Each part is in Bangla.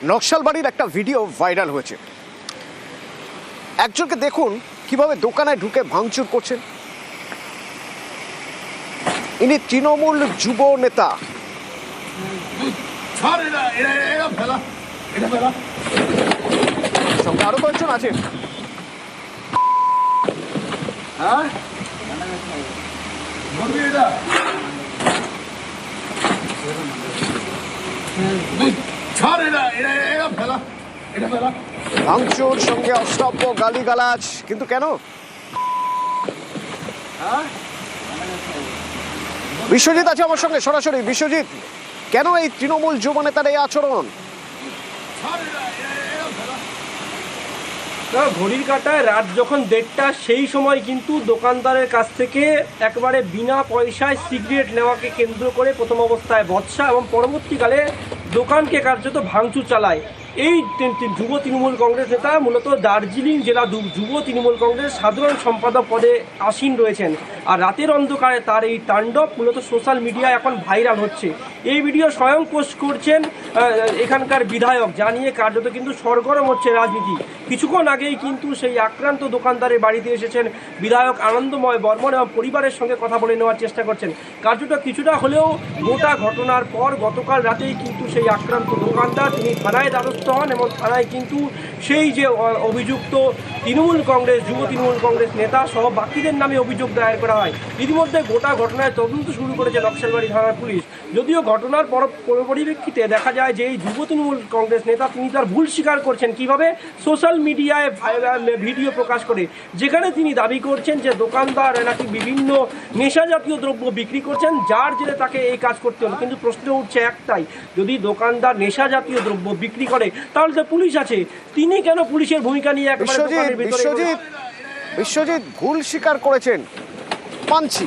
নকশালবাড়ির একটা ভিডিও ভাইরাল হয়েছে। একজনকে দেখুন কিভাবে দোকানে ঢুকে ভাঙচুর করছেন। ইনি তৃণমূল যুব নেতা। সঙ্গে আরো কয়েকজন আছেন। ভাঙচুর সঙ্গে অশ্রাব্য গালিগালাজ, কিন্তু কেন? বিশ্বজিৎ আছে আমার সঙ্গে সরাসরি। বিশ্বজিৎ, কেন এই তৃণমূল যুব নেতার এই আচরণ? ঘড়ির কাঁটায় রাত যখন 1:30 সেই সময় কিন্তু দোকানদারের কাছ থেকে একবারে বিনা পয়সায় সিগারেট নেওয়াকে কেন্দ্র করে প্রথম অবস্থায় বচসা এবং পরবর্তীকালে দোকানকে কার্যত ভাঙচুর চালায় এই যুব তৃণমূল কংগ্রেস নেতা। মূলত দার্জিলিং জেলা যুব তৃণমূল কংগ্রেস সাধারণ সম্পাদক পদে আসীন রয়েছেন। আর রাতের অন্ধকারে তার এই তাণ্ডব মূলত সোশ্যাল মিডিয়ায় এখন ভাইরাল হচ্ছে। এই ভিডিও স্বয়ং পোস্ট করছেন এখানকার বিধায়ক, জানিয়ে কার্যত কিন্তু সরগরম হচ্ছে রাজনীতি। কিছুক্ষণ আগেই কিন্তু সেই আক্রান্ত দোকানদারের বাড়িতে এসেছেন বিধায়ক আনন্দময় বর্মন এবং পরিবারের সঙ্গে কথা বলে নেওয়ার চেষ্টা করছেন। কার্যত কিছুটা হলেও গোটা ঘটনার পর গতকাল রাতেই কিন্তু সেই আক্রান্ত দোকানদার তিনি থানায় দ্বারস্থ হন এবং থানায় কিন্তু সেই যে অভিযুক্ত তৃণমূল কংগ্রেস যুব তৃণমূল কংগ্রেস নেতা সহ বাকিদের নামে অভিযোগ দায়ের করা হয়। ইতিমধ্যে গোটা ঘটনায় তদন্ত শুরু করেছে নকশালবাড়ি থানার পুলিশ। যদিও ঘটনার পরিপ্রেক্ষিতে দেখা যায় যে এই যুব তৃণমূল কংগ্রেস নেতা তিনি তার ভুল স্বীকার করছেন। কিভাবে? সোশ্যাল মিডিয়ায় ভিডিও প্রকাশ করে, যেখানে তিনি দাবি করছেন যে দোকানদার নাকি বিভিন্ন নেশা জাতীয় দ্রব্য বিক্রি করছেন, যার জেরে তাকে এই কাজ করতে হলো। কিন্তু প্রশ্ন উঠছে একটাই, যদি দোকানদার নেশা জাতীয় দ্রব্য বিক্রি করে তাহলে তো পুলিশ আছে, তিনি কেন পুলিশের ভূমিকা নিয়ে বিশ্বজিৎ ভুল স্বীকার করেছেন মানছি,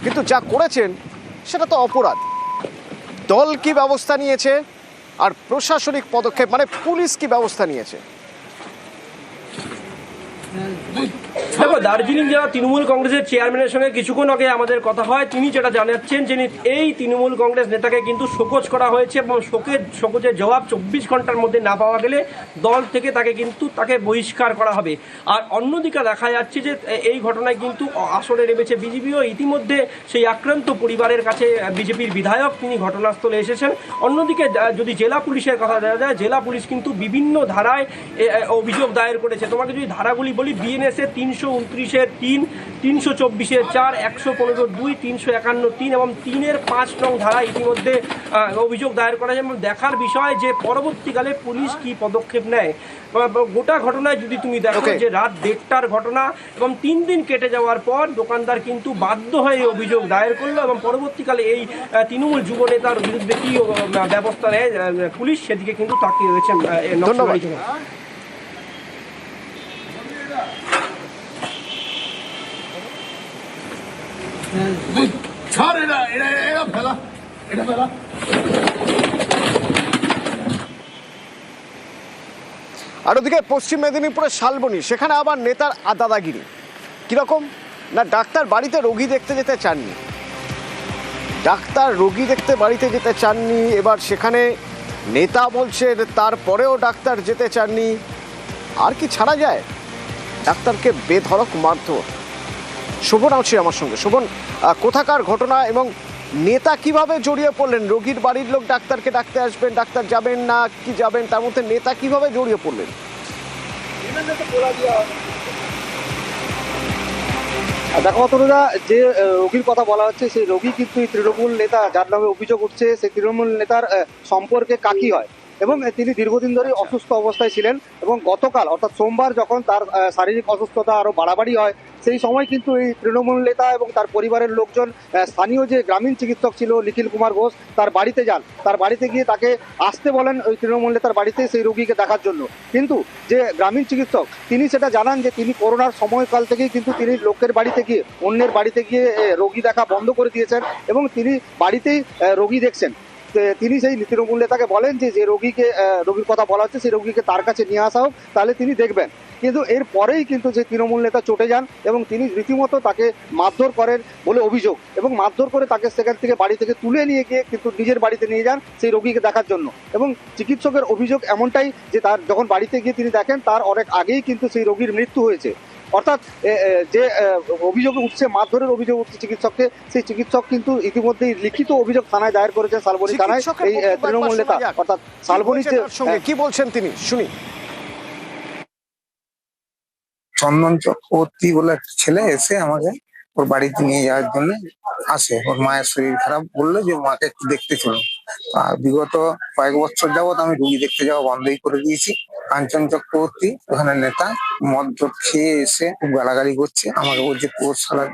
কিন্তু যা করেছেন সেটা তো অপরাধ। দল কি ব্যবস্থা নিয়েছে আর প্রশাসনিক পদক্ষেপ মানে পুলিশ কি ব্যবস্থা নিয়েছে? দেখো, দার্জিলিং জেলা তৃণমূল কংগ্রেসের চেয়ারম্যানের সঙ্গে কিছুক্ষণ আগে আমাদের কথা হয়। তিনি যেটা জানাচ্ছেন যে এই তৃণমূল কংগ্রেস নেতাকে কিন্তু শোকজ করা হয়েছে এবং শোকজের জবাব 24 ঘন্টার মধ্যে না পাওয়া গেলে দল থেকে তাকে বহিষ্কার করা হবে। আর অন্যদিকে দেখা যাচ্ছে যে এই ঘটনায় কিন্তু আসরে নেমেছে বিজেপিও। ইতিমধ্যে সেই আক্রান্ত পরিবারের কাছে বিজেপির বিধায়ক তিনি ঘটনাস্থলে এসেছেন। অন্যদিকে যদি জেলা পুলিশের কথা দেখা যায়, জেলা পুলিশ কিন্তু বিভিন্ন ধারায় অভিযোগ দায়ের করেছে। তোমাকে যদি ধারাগুলি বলি, বিএনএসের 329-3, 324-4, 115-2, 351-3 এবং 3-5 নং ধারা ইতিমধ্যে অভিযোগ দায়ের করা যায়। এবং দেখার বিষয় যে পরবর্তীকালে পুলিশ কি পদক্ষেপ নেয়। গোটা ঘটনায় যদি তুমি দেখো যে রাত 1:30টার ঘটনা এবং 3 দিন কেটে যাওয়ার পর দোকানদার কিন্তু বাধ্য হয়ে অভিযোগ দায়ের করলো এবং পরবর্তীকালে এই তৃণমূল যুব নেতার বিরুদ্ধে কি ব্যবস্থা নেয় পুলিশ, সেদিকে কিন্তু তাকিয়ে রয়েছেন। ধন্যবাদ। আর ওদিকে পশ্চিম মেদিনীপুরের শালবনী, সেখানে আবার নেতার দাদাগিরি কিরকম না, ডাক্তার বাড়িতে রোগী দেখতে যেতে চাননি, ডাক্তার রোগী দেখতে বাড়িতে যেতে চাননি। এবার সেখানে নেতা বলছে তারপরেও ডাক্তার যেতে চাননি। আর কি ছাড়া যায়? ডাক্তারকে বেধড়ক মারধর। শোভন আছে আমার সঙ্গে। শোভন, কোথাকার ঘটনা এবং নেতা কিভাবে জড়িয়ে পড়লেন? রোগীর বাড়ির লোক ডাক্তারকে ডাকতে আসবেন, ডাক্তার যাবেন না কি যাবেন, তার মধ্যে নেতা কিভাবে জড়িয়ে পড়লেন? দেখো অতটা, যে রোগীর কথা বলা হচ্ছে সেই রোগী কিন্তু তৃণমূল নেতা যার নামে অভিযোগ উঠছে সেই তৃণমূল নেতার সম্পর্কে কাকি হয় এবং তিনি দীর্ঘদিন ধরে অসুস্থ অবস্থায় ছিলেন। এবং গতকাল অর্থাৎ সোমবার যখন তার শারীরিক অসুস্থতা আরও বাড়াবাড়ি হয়, সেই সময় কিন্তু এই তৃণমূল নেতা এবং তার পরিবারের লোকজন স্থানীয় যে গ্রামীণ চিকিৎসক ছিল নিখিল কুমার ঘোষ তার বাড়িতে যান। তার বাড়িতে গিয়ে তাকে আসতে বলেন ওই তৃণমূল নেতার বাড়িতে সেই রোগীকে দেখার জন্য। কিন্তু যে গ্রামীণ চিকিৎসক তিনি সেটা জানান যে তিনি করোনার সময়কাল থেকেই কিন্তু তিনি লোকের বাড়িতে গিয়ে অন্যের বাড়িতে গিয়ে রোগী দেখা বন্ধ করে দিয়েছেন এবং তিনি বাড়িতেই রোগী দেখছেন। তিনি সেই তৃণমূল নেতাকে বলেন যে রোগীর কথা বলা হচ্ছে সেই রোগীকে তার কাছে নিয়ে আসা হোক, তাহলে তিনি দেখবেন। কিন্তু এর পরেই কিন্তু যে তৃণমূল নেতা চটে যান এবং তিনি রীতিমতো তাকে মারধর করেন বলে অভিযোগ, এবং মারধর করে তাকে সেখান থেকে বাড়ি থেকে তুলে নিয়ে গিয়ে কিন্তু নিজের বাড়িতে নিয়ে যান সেই রোগীকে দেখার জন্য। এবং চিকিৎসকের অভিযোগ এমনটাই যে তার যখন বাড়িতে গিয়ে তিনি দেখেন তার অনেক আগেই কিন্তু সেই রোগীর মৃত্যু হয়েছে। অর্থাৎ যে অভিযোগ উঠছে, মারধরের অভিযোগ উঠছে চিকিৎসককে, সেই চিকিৎসক কিন্তু ইতিমধ্যেই লিখিত অভিযোগ থানায় দায়ের করেছেন শালবনী থানায় এই তৃণমূল নেতা অর্থাৎ শালবনীর সঙ্গে কি বলছেন তিনি, শুনি। চন্দন চক্রবর্তী বলে একটা ছেলে এসে আমাকে ওর বাড়িতে নিয়ে যাওয়ার জন্য আসে। ওর মায়ের শরীর খারাপ, বললো যে মাকে একটু দেখতে চলো। আর বিগত কয়েক বছর যাবৎ আমি রুগী দেখতে যাওয়া বন্ধই করে দিয়েছি। কাঞ্চন চক্রবর্তী ওখানে নেতা মদ খেয়ে এসে খুব গালাগালি করছে আমাকে, বলছে তোর শালা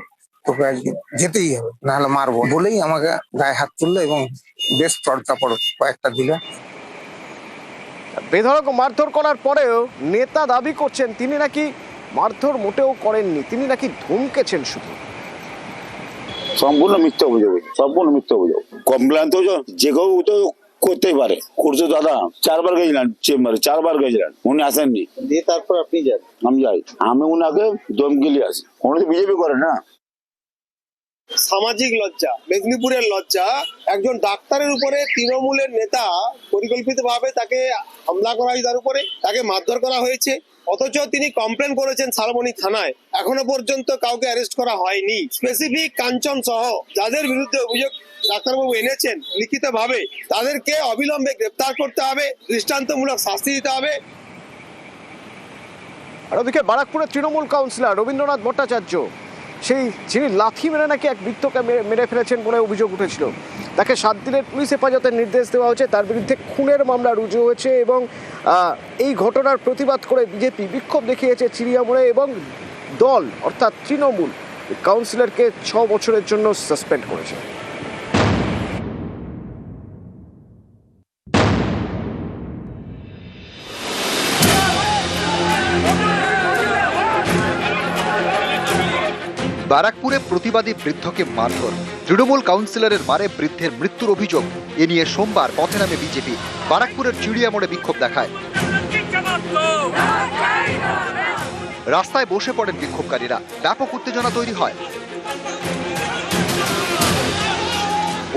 তোকে আজকে যেতেই হবে, নাহলে মারবো বলেই আমাকে গায়ে হাত তুললো এবং বেশ চড়কা পড়ো কয়েকটা দিল। বেধড়ক মারধর করার পরেও নেতা দাবি করছেন তিনি নাকি মারধর মোটেও করেননি, তিনি নাকি ধমকেছেন শুধু। সম্পূর্ণ মিথ্যা অভিযোগ, সম্পূর্ণ মিথ্যা অভিযোগ। কমপ্লেন তো যে কেউ তো করতেই পারে, করছে দাদা। 4 বার গেছিলেন চেম্বারে, 4 বার গেছিলেন, উনি আসেননি। দিয়ে তারপর আপনি যান? আমি যাই, আমি উনাকে দমকিলি আসি। উনি তো বিজেপি করে না। সামাজিক লজ্জা, মেদিনীপুরের লজ্জা। একজন ডাক্তারের উপরে তৃণমূলের নেতা পরিকল্পিতভাবে তাকে হামলা করা হয়েছে, তার উপরে তাকে মারধর করা হয়েছে, অথচ তিনি কমপ্লেন করেছেন শালবনী থানায়। এখনো পর্যন্ত কাউকে অ্যারেস্ট করা হয়নি। স্পেসিফিক কাঞ্চন সহ যাদের বিরুদ্ধে অভিযোগ ডাক্তারবাবু এনেছেন লিখিত ভাবে, তাদেরকে অবিলম্বে গ্রেপ্তার করতে হবে, দৃষ্টান্তমূলক শাস্তি দিতে হবে। আর ওদিকে বারাকপুরের তৃণমূল কাউন্সিলর রবীন্দ্রনাথ ভট্টাচার্য, সেই যিনি লাথি মেরে নাকি এক বৃদ্ধকে মেরে ফেলেছেন বলে অভিযোগ উঠেছিল, তাকে 7 দিনের পুলিশ হেফাজতের নির্দেশ দেওয়া হয়েছে। তার বিরুদ্ধে খুনের মামলা রুজু হয়েছে এবং এই ঘটনার প্রতিবাদ করে বিজেপি বিক্ষোভ দেখিয়েছে চিড়িয়ামোড়ে এবং দল অর্থাৎ তৃণমূল কাউন্সিলরকে 6 বছরের জন্য সাসপেন্ড করেছে। বারাকপুরে প্রতিবাদী বৃদ্ধকে মারধর, তৃণমূল কাউন্সিলরের মারে বৃদ্ধের মৃত্যুর অভিযোগ। এ নিয়ে সোমবার পথে নামে বিজেপি, বারাকপুরের চিড়িয়ামোড়ে বিক্ষোভ দেখায়। রাস্তায় বসে পড়েন বিক্ষোভকারীরা, ব্যাপক উত্তেজনা তৈরি হয়।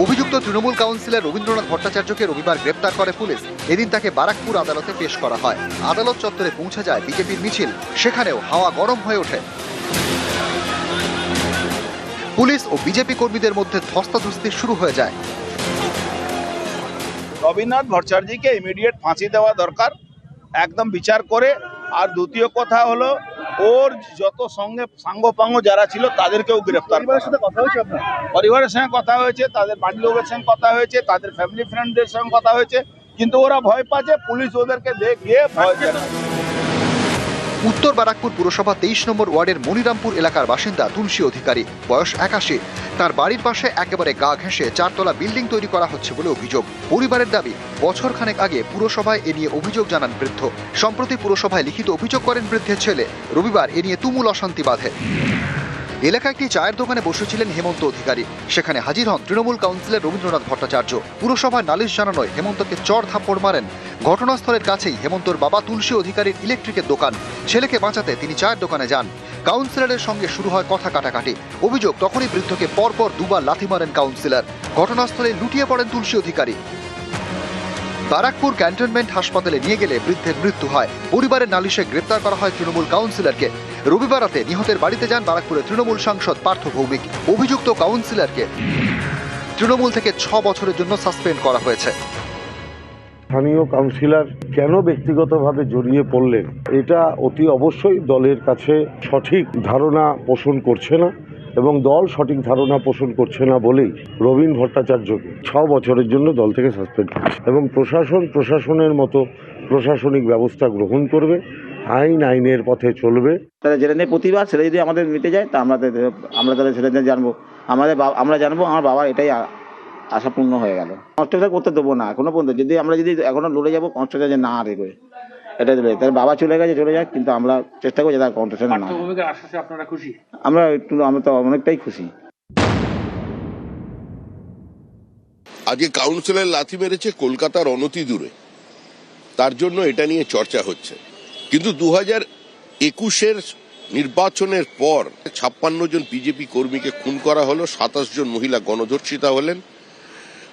অভিযুক্ত তৃণমূল কাউন্সিলর রবীন্দ্রনাথ ভট্টাচার্যকে রবিবার গ্রেপ্তার করে পুলিশ। এদিন তাকে বারাকপুর আদালতে পেশ করা হয়। আদালত চত্বরে পৌঁছে যায় বিজেপির মিছিল, সেখানেও হাওয়া গরম হয়ে ওঠে। পুলিশ ও বিজেপি কর্মীদের মধ্যে ধস্তাধস্তি শুরু হয়ে যায়। রবীন্দ্রনাথ ভট্টাচার্যকে ইমিডিয়েট ফাঁসি দেওয়া দরকার, একদম বিচার করে। আর দ্বিতীয় কথা হলো ওর যত সঙ্গে সাঙ্গপাঙ্গ যারা ছিল তাদেরকেও গ্রেফতার। পরিবারের সঙ্গে কথা হয়েছে, তাদের বাড়ির লোকের সঙ্গে কথা হয়েছে, তাদের ফ্যামিলি ফ্রেন্ডদের সঙ্গে কথা হয়েছে, কিন্তু ওরা ভয় পাচ্ছে, পুলিশ ওদেরকে দেখে ভয় জানায়। উত্তর বারাকপুর পুরসভা 23 নম্বর ওয়ার্ডের মনিরামপুর এলাকার বাসিন্দা তুলসী অধিকারী, বয়স 81। তার বাড়ির পাশে একেবারে গা ঘেঁষে 4 তলা বিল্ডিং তৈরি করা হচ্ছে বলে অভিযোগ। পরিবারের দাবি, বছরখানেক আগে পুরসভায় এ নিয়ে অভিযোগ জানান বৃদ্ধ। সম্প্রতি পুরসভায় লিখিত অভিযোগ করেন বৃদ্ধের ছেলে। রবিবার এ নিয়ে তুমুল অশান্তি বাধে। এলাকায় একটি চায়ের দোকানে বসেছিলেন হেমন্ত অধিকারী, সেখানে হাজির হন তৃণমূল কাউন্সিলর রবীন্দ্রনাথ ভট্টাচার্য। পুরসভায় নালিশ জানানোয় হেমন্তকে চড় থাপ্পড় মারেন। ঘটনাস্থলের কাছেই হেমন্তর বাবা তুলসী অধিকারীর ইলেকট্রিকের দোকান। ছেলেকে বাঁচাতে তিনি চায়ের দোকানে যান। কাউন্সিলরের সঙ্গে শুরু হয় কথা কাটাকাটি। অভিযোগ, তখনই বৃদ্ধকে পরপর 2 বার লাথি মারেন কাউন্সিলর। ঘটনাস্থলে লুটিয়ে পড়েন তুলসী অধিকারী। বারাকপুর ক্যান্টনমেন্ট হাসপাতালে নিয়ে গেলে বৃদ্ধের মৃত্যু হয়। পরিবারের নালিশে গ্রেপ্তার করা হয় তৃণমূল কাউন্সিলরকে। রবিবার রাতে নিহতের বাড়িতে যান বারাকপুরের তৃণমূল সাংসদ পার্থ ভৌমিক। অভিযুক্ত কাউন্সিলরকে তৃণমূল থেকে 6 বছরের জন্য সাসপেন্ড করা হয়েছে। স্থানীয় কাউন্সিলর কেন ব্যক্তিগতভাবে জড়িয়ে পড়লেন, এটা অতি অবশ্যই দলের কাছে সঠিক ধারণা পোষণ করছে না, এবং দল সঠিক ধারণা পোষণ করছে না বলেই রবীন ভট্টাচার্যকে 6 বছরের জন্য দল থেকে সাসপেন্ড করছে। এবং প্রশাসনের মতো প্রশাসনিক ব্যবস্থা গ্রহণ করবে, আইনের পথে চলবে। তারা যেটা নিয়ে প্রতিবাদ, সেটা যদি আমাদের মিটে যায় তা আমরা তাহলে সেটা নিয়ে জানবো। আমরা জানবো আমার বাবা এটাই আশাপূর্ণ হয়ে গেল। কনস্ট্রাকচার করতে দেবো না এখনো পর্যন্ত। আমরা যদি এখনো লড়ে যাবো কনস্ট্রাকচার যে না দেবে, এটা দিলে তার বাবা চলে যাক, কিন্তু আমরা চেষ্টা করছি তার কনস্ট্রাকচার না। আপনারা খুশি? আমরা তো অনেকটাই খুশি। আজকে কাউন্সিলর লাথি মেরেছে কলকাতার অনতি দূরে, তার জন্য এটা নিয়ে চর্চা হচ্ছে। কিন্তু 2021-এর নির্বাচনের পর 56 জন বিজেপি কর্মীকে খুন করা হলো, 27 জন মহিলা গণধর্ষিতা হলেন।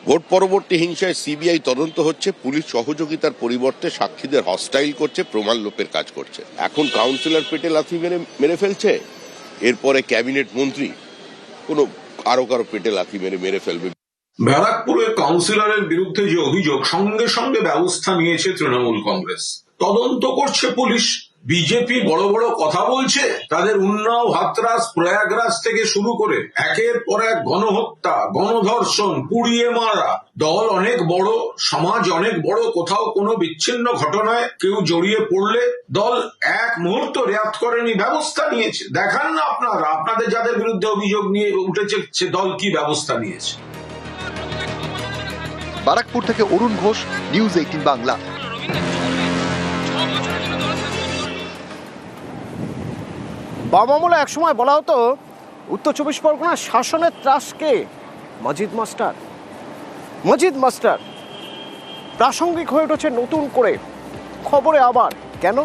ভোট পরবর্তী হিংসায় সিবিআই তদন্ত হচ্ছে, পুলিশ সহযোগিতার পরিবর্তে সাক্ষীদের হস্টাইল করছে, প্রমাণ লোপের কাজ করছে। এখন কাউন্সিলর পেটে লাথি মেরে ফেলছে, এরপরে ক্যাবিনেট মন্ত্রী আরো কারো পেটে লাথি মেরে ফেলবে। ব্যারাকপুরের কাউন্সিলরের বিরুদ্ধে যে অভিযোগ, সঙ্গে সঙ্গে ব্যবস্থা নিয়েছে তৃণমূল কংগ্রেস, তদন্ত করছে পুলিশ। বিজেপি বড় বড় কথা বলছে, তাদের উন্নাও, হাতরাস, প্রয়াগরাজ থেকে শুরু করে একের পর এক গণহত্যা, গণধর্ষণ, পুড়িয়ে মারা। দল অনেক বড়, সমাজ অনেক বড়, কোথাও কোনো বিচ্ছিন্ন ঘটনায় কেউ জড়িয়ে পড়লে দল এক মুহূর্ত রেয়াত করেনি, ব্যবস্থা নিয়েছে। দেখান না আপনারা, আপনাদের যাদের বিরুদ্ধে অভিযোগ নিয়ে উঠেছে সে দল কি ব্যবস্থা নিয়েছে। বারাকপুর থেকে অরুণ ঘোষ, নিউজ 18 বাংলা। বাম আমলে একসময় বলা হতো উত্তর 24 পরগনার শাসনের ত্রাসকে মজিদ মাস্টার প্রাসঙ্গিক হয়ে উঠেছে নতুন করে খবরে। আবার কেন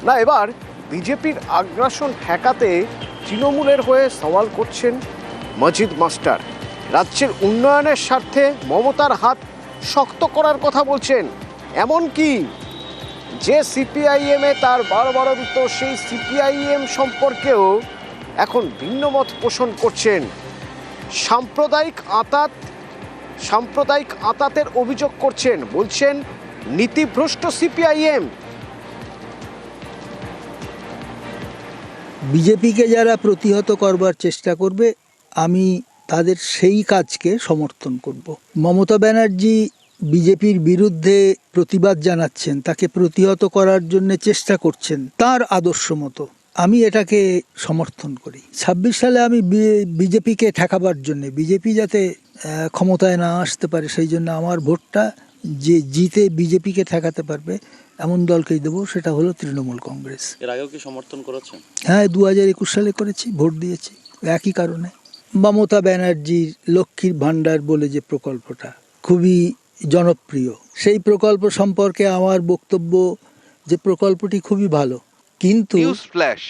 না, এবার বিজেপির আগ্রাসন ঠেকাতে তৃণমূলের হয়ে সওয়াল করছেন মজিদ মাস্টার। রাজ্যের উন্নয়নের স্বার্থে মমতার হাত শক্ত করার কথা বলছেন। এমনকি যে সিপিআইএমে তার বারবারন্ত, সেই সিপিআইএম সম্পর্কেও এখন ভিন্ন মত পোষণ করছেন। সাম্প্রদায়িক আঁতাতের অভিযোগ করছেন, বলছেন নীতিভ্রষ্ট সিপিআইএম। বিজেপিকে যারা প্রতিহত করবার চেষ্টা করবে, আমি তাদের সেই কাজকে সমর্থন করব। মমতা ব্যানার্জি বিজেপির বিরুদ্ধে প্রতিবাদ জানাচ্ছেন, তাকে প্রতিহত করার জন্য চেষ্টা করছেন তার আদর্শ মতো। আমি এটাকে সমর্থন করি। 26 সালে আমি বিজেপিকে ঠেকাবার জন্য, বিজেপি যাতে ক্ষমতায় না আসতে পারে, সেই জন্য আমার ভোটটা যে জিতে বিজেপিকে ঠেকাতে পারবে এমন দলকেই দেবো, সেটা হলো তৃণমূল কংগ্রেস। এর আগেও কি সমর্থন করেছেন? হ্যাঁ, 2021 সালে করেছি, ভোট দিয়েছি একই কারণে। মমতা ব্যানার্জির লক্ষ্মীর ভাণ্ডার বলে যে প্রকল্পটা খুবই জনপ্রিয়, সেই প্রকল্প সম্পর্কে আমার বক্তব্য যে প্রকল্পটি খুবই ভালো, কিন্তু নিউজ ফ্ল্যাশ